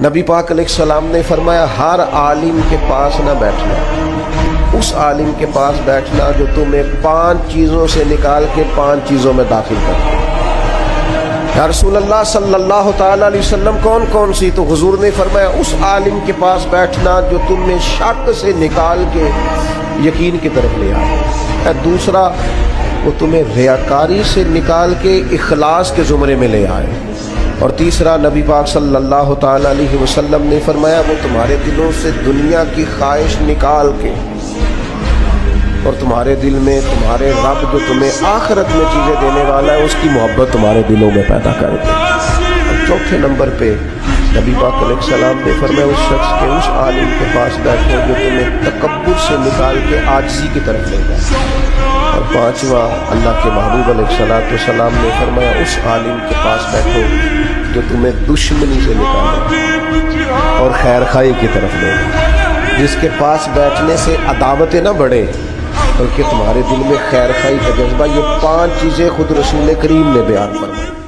نبی پاک علیہ السلام نے فرمایا ہر عالم کے پاس نہ بیٹھنا، اس عالم کے پاس بیٹھنا جو تمہیں 5 چیزوں سے نکال کے 5 چیزوں میں داخل کر۔ یا رسول اللہ صلی اللہ تعالیٰ علیہ وسلم کون کون سی؟ تو حضور نے فرمایا اس عالم کے پاس بیٹھنا جو تمہیں شک سے نکال کے یقین کی طرف لے آئے، دوسرا وہ تمہیں ریاکاری سے نکال کے اخلاص کے زمرے میں لے آئے، اور تیسرا نبی پاک صلی اللہ تعالیٰ علیہ وسلم نے فرمایا وہ تمہارے دلوں سے دنیا کی خواہش نکال کے اور تمہارے دل میں تمہارے رب جو تمہیں آخرت میں چیزیں دینے والا ہے اس کی محبت تمہارے دلوں میں پیدا کر دے۔ اور چوتھے نمبر پہ نبی پاک علیہ السلام نے فرمایا اس شخص کے اس عالم کے پاس بیٹھو جو تمہیں تکبر سے نکال کے عاجزی کی طرف لے جائے، اور پانچواں اللہ کے محبوب علیہ السلام نے فرمایا اس عالم کے پاس بیٹھو جو تمہیں دشمنی سے نکالے اور خیر خواہی کی طرف لے جائے، جس کے پاس بیٹھنے سے عداوتیں نہ بڑھے بلکہ تمہارے دل میں خیر خواہی کا جذبہ۔ یہ 5 چیزیں خود رسول کریم نے بیان فرمائی۔